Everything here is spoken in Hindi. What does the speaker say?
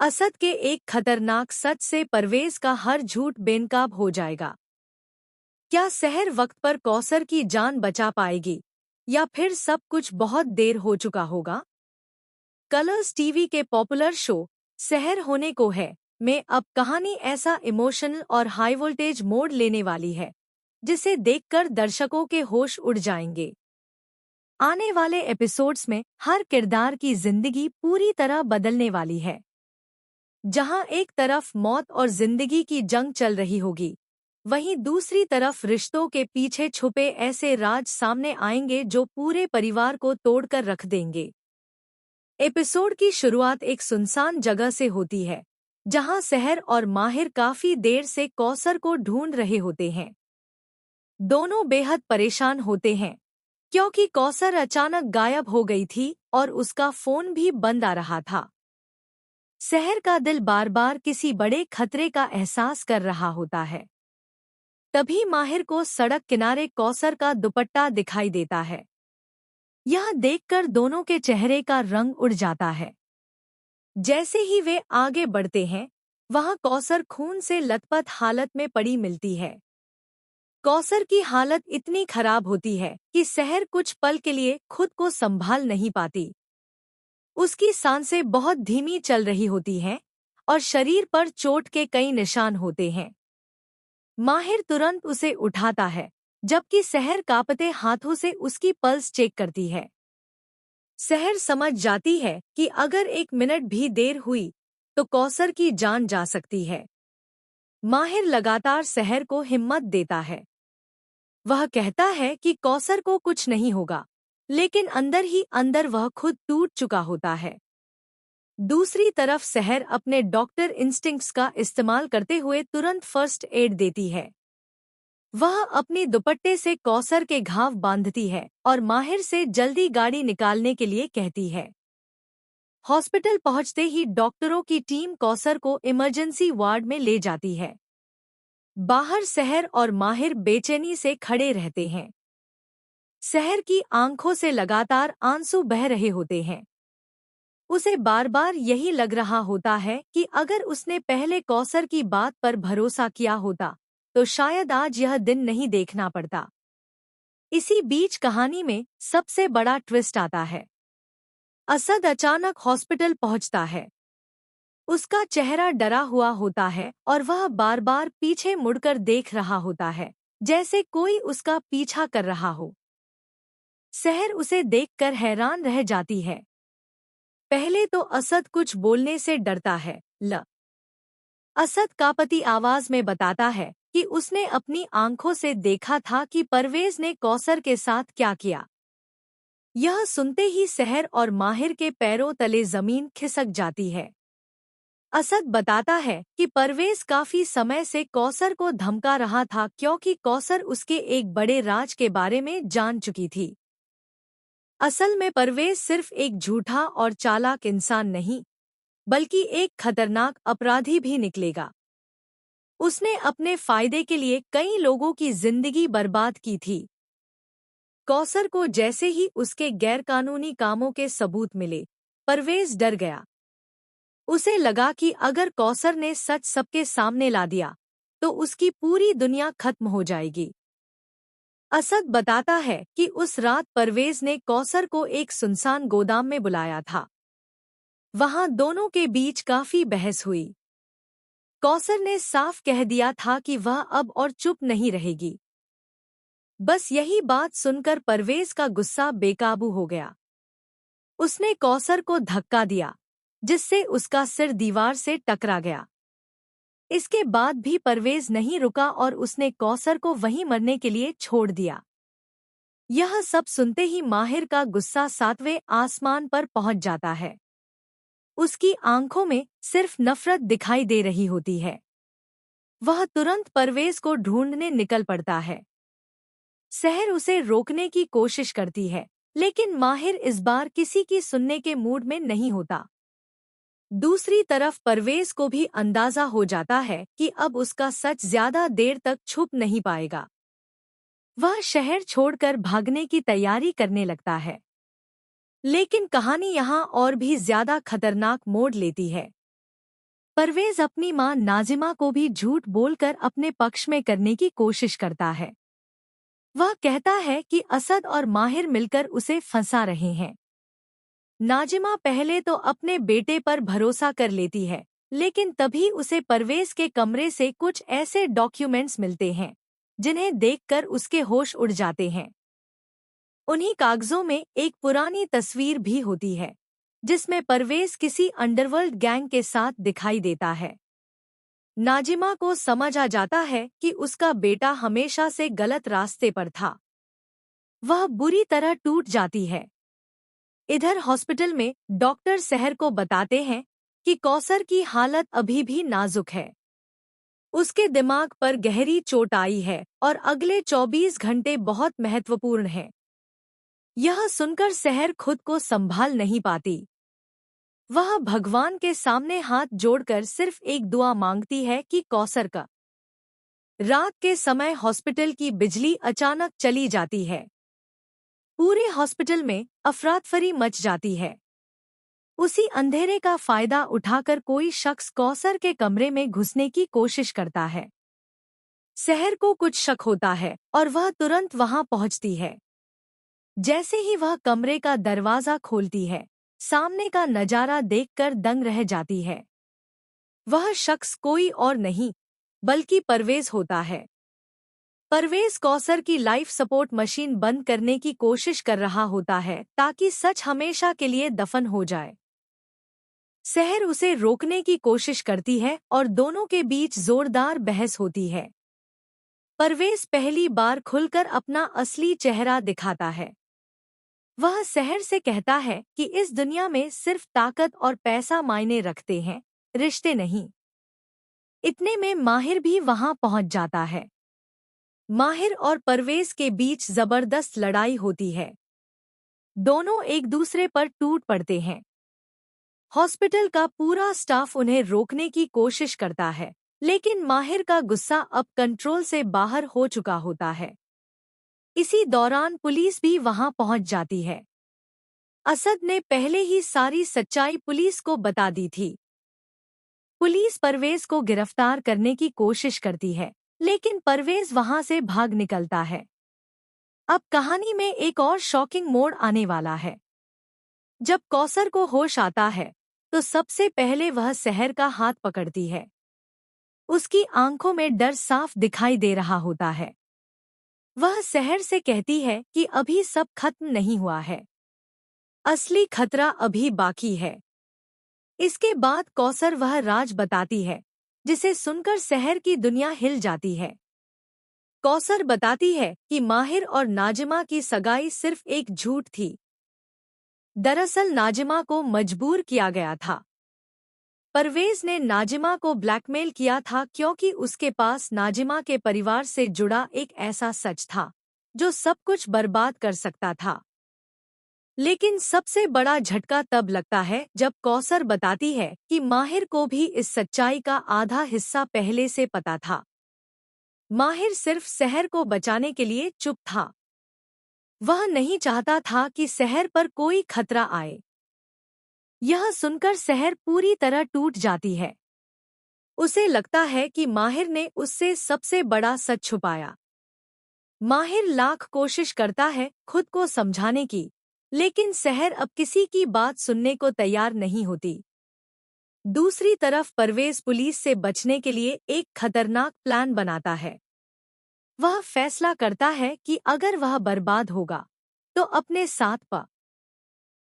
असद के एक खतरनाक सच से परवेज का हर झूठ बेनकाब हो जाएगा। क्या सहर वक्त पर कौसर की जान बचा पाएगी या फिर सब कुछ बहुत देर हो चुका होगा? कलर्स टीवी के पॉपुलर शो सहर होने को है में अब कहानी ऐसा इमोशनल और हाई वोल्टेज मोड लेने वाली है जिसे देखकर दर्शकों के होश उड़ जाएंगे। आने वाले एपिसोड्स में हर किरदार की जिंदगी पूरी तरह बदलने वाली है। जहां एक तरफ मौत और जिंदगी की जंग चल रही होगी, वहीं दूसरी तरफ रिश्तों के पीछे छुपे ऐसे राज सामने आएंगे जो पूरे परिवार को तोड़कर रख देंगे। एपिसोड की शुरुआत एक सुनसान जगह से होती है, जहां सहर और माहिर काफी देर से कौसर को ढूंढ रहे होते हैं। दोनों बेहद परेशान होते हैं क्योंकि कौसर अचानक गायब हो गई थी और उसका फोन भी बंद आ रहा था। सहर का दिल बार बार किसी बड़े खतरे का एहसास कर रहा होता है। तभी माहिर को सड़क किनारे कौसर का दुपट्टा दिखाई देता है। यह देखकर दोनों के चेहरे का रंग उड़ जाता है। जैसे ही वे आगे बढ़ते हैं, वहां कौसर खून से लथपथ हालत में पड़ी मिलती है। कौसर की हालत इतनी खराब होती है कि सहर कुछ पल के लिए खुद को संभाल नहीं पाती। उसकी सांसें बहुत धीमी चल रही होती हैं और शरीर पर चोट के कई निशान होते हैं। माहिर तुरंत उसे उठाता है, जबकि सहर कांपते हाथों से उसकी पल्स चेक करती है। सहर समझ जाती है कि अगर 1 मिनट भी देर हुई तो कौसर की जान जा सकती है। माहिर लगातार सहर को हिम्मत देता है। वह कहता है कि कौसर को कुछ नहीं होगा, लेकिन अंदर ही अंदर वह खुद टूट चुका होता है। दूसरी तरफ सहर अपने डॉक्टर इंस्टिंक्ट्स का इस्तेमाल करते हुए तुरंत फर्स्ट एड देती है। वह अपनी दुपट्टे से कौसर के घाव बांधती है और माहिर से जल्दी गाड़ी निकालने के लिए कहती है। हॉस्पिटल पहुंचते ही डॉक्टरों की टीम कौसर को इमरजेंसी वार्ड में ले जाती है। बाहर सहर और माहिर बेचैनी से खड़े रहते हैं। सहर की आंखों से लगातार आंसू बह रहे होते हैं। उसे बार बार यही लग रहा होता है कि अगर उसने पहले कौसर की बात पर भरोसा किया होता तो शायद आज यह दिन नहीं देखना पड़ता। इसी बीच कहानी में सबसे बड़ा ट्विस्ट आता है। असद अचानक हॉस्पिटल पहुंचता है। उसका चेहरा डरा हुआ होता है और वह बार बार पीछे मुड़कर देख रहा होता है, जैसे कोई उसका पीछा कर रहा हो। सहर उसे देखकर हैरान रह जाती है। पहले तो असद कुछ बोलने से डरता है। असद कांपती आवाज में बताता है कि उसने अपनी आंखों से देखा था कि परवेज ने कौसर के साथ क्या किया। यह सुनते ही सहर और माहिर के पैरों तले जमीन खिसक जाती है। असद बताता है कि परवेज काफी समय से कौसर को धमका रहा था क्योंकि कौसर उसके एक बड़े राज के बारे में जान चुकी थी। असल में परवेज सिर्फ एक झूठा और चालाक इंसान नहीं, बल्कि एक खतरनाक अपराधी भी निकलेगा। उसने अपने फायदे के लिए कई लोगों की जिंदगी बर्बाद की थी। कौसर को जैसे ही उसके गैरकानूनी कामों के सबूत मिले, परवेज डर गया। उसे लगा कि अगर कौसर ने सच सबके सामने ला दिया तो उसकी पूरी दुनिया खत्म हो जाएगी। असद बताता है कि उस रात परवेज ने कौसर को एक सुनसान गोदाम में बुलाया था। वहां दोनों के बीच काफी बहस हुई। कौसर ने साफ कह दिया था कि वह अब और चुप नहीं रहेगी। बस यही बात सुनकर परवेज का गुस्सा बेकाबू हो गया। उसने कौसर को धक्का दिया, जिससे उसका सिर दीवार से टकरा गया। इसके बाद भी परवेज नहीं रुका और उसने कौसर को वहीं मरने के लिए छोड़ दिया। यह सब सुनते ही माहिर का गुस्सा 7वें आसमान पर पहुंच जाता है। उसकी आंखों में सिर्फ नफरत दिखाई दे रही होती है। वह तुरंत परवेज को ढूंढने निकल पड़ता है। सहर उसे रोकने की कोशिश करती है, लेकिन माहिर इस बार किसी की सुनने के मूड में नहीं होता। दूसरी तरफ परवेज को भी अंदाजा हो जाता है कि अब उसका सच ज्यादा देर तक छुप नहीं पाएगा। वह शहर छोड़कर भागने की तैयारी करने लगता है। लेकिन कहानी यहाँ और भी ज्यादा खतरनाक मोड़ लेती है। परवेज अपनी मां नाजिमा को भी झूठ बोलकर अपने पक्ष में करने की कोशिश करता है। वह कहता है कि असद और माहिर मिलकर उसे फंसा रहे हैं। नाजिमा पहले तो अपने बेटे पर भरोसा कर लेती है, लेकिन तभी उसे परवेज के कमरे से कुछ ऐसे डॉक्यूमेंट्स मिलते हैं जिन्हें देखकर उसके होश उड़ जाते हैं। उन्हीं कागजों में एक पुरानी तस्वीर भी होती है जिसमें परवेज किसी अंडरवर्ल्ड गैंग के साथ दिखाई देता है। नाजिमा को समझ आ जाता है कि उसका बेटा हमेशा से गलत रास्ते पर था। वह बुरी तरह टूट जाती है। इधर हॉस्पिटल में डॉक्टर सहर को बताते हैं कि कौसर की हालत अभी भी नाजुक है। उसके दिमाग पर गहरी चोट आई है और अगले 24 घंटे बहुत महत्वपूर्ण हैं। यह सुनकर सहर खुद को संभाल नहीं पाती। वह भगवान के सामने हाथ जोड़कर सिर्फ एक दुआ मांगती है कि कौसर का। रात के समय हॉस्पिटल की बिजली अचानक चली जाती है। पूरे हॉस्पिटल में अफरातफरी मच जाती है। उसी अंधेरे का फायदा उठाकर कोई शख्स कौसर के कमरे में घुसने की कोशिश करता है। सहर को कुछ शक होता है और वह तुरंत वहां पहुंचती है। जैसे ही वह कमरे का दरवाजा खोलती है, सामने का नजारा देखकर दंग रह जाती है। वह शख्स कोई और नहीं बल्कि परवेज होता है। परवेज कौसर की लाइफ सपोर्ट मशीन बंद करने की कोशिश कर रहा होता है ताकि सच हमेशा के लिए दफन हो जाए। सहर उसे रोकने की कोशिश करती है और दोनों के बीच जोरदार बहस होती है। परवेज पहली बार खुलकर अपना असली चेहरा दिखाता है। वह सहर से कहता है कि इस दुनिया में सिर्फ ताकत और पैसा मायने रखते हैं, रिश्ते नहीं। इतने में माहिर भी वहां पहुंच जाता है। माहिर और परवेज के बीच जबरदस्त लड़ाई होती है। दोनों एक दूसरे पर टूट पड़ते हैं। हॉस्पिटल का पूरा स्टाफ उन्हें रोकने की कोशिश करता है, लेकिन माहिर का गुस्सा अब कंट्रोल से बाहर हो चुका होता है। इसी दौरान पुलिस भी वहां पहुंच जाती है। असद ने पहले ही सारी सच्चाई पुलिस को बता दी थी। पुलिस परवेज को गिरफ्तार करने की कोशिश करती है, लेकिन परवेज वहां से भाग निकलता है। अब कहानी में एक और शॉकिंग मोड़ आने वाला है। जब कौसर को होश आता है तो सबसे पहले वह सहर का हाथ पकड़ती है। उसकी आंखों में डर साफ दिखाई दे रहा होता है। वह सहर से कहती है कि अभी सब खत्म नहीं हुआ है, असली खतरा अभी बाकी है। इसके बाद कौसर वह राज बताती है जिसे सुनकर सहर की दुनिया हिल जाती है। कौसर बताती है कि माहिर और नाजिमा की सगाई सिर्फ एक झूठ थी। दरअसल नाजिमा को मजबूर किया गया था। परवेज ने नाजिमा को ब्लैकमेल किया था क्योंकि उसके पास नाजिमा के परिवार से जुड़ा एक ऐसा सच था जो सब कुछ बर्बाद कर सकता था। लेकिन सबसे बड़ा झटका तब लगता है जब कौसर बताती है कि माहिर को भी इस सच्चाई का आधा हिस्सा पहले से पता था। माहिर सिर्फ सहर को बचाने के लिए चुप था। वह नहीं चाहता था कि सहर पर कोई खतरा आए। यह सुनकर सहर पूरी तरह टूट जाती है। उसे लगता है कि माहिर ने उससे सबसे बड़ा सच छुपाया। माहिर लाख कोशिश करता है खुद को समझाने की, लेकिन सहर अब किसी की बात सुनने को तैयार नहीं होती। दूसरी तरफ परवेज पुलिस से बचने के लिए एक खतरनाक प्लान बनाता है। वह फैसला करता है कि अगर वह बर्बाद होगा तो अपने साथ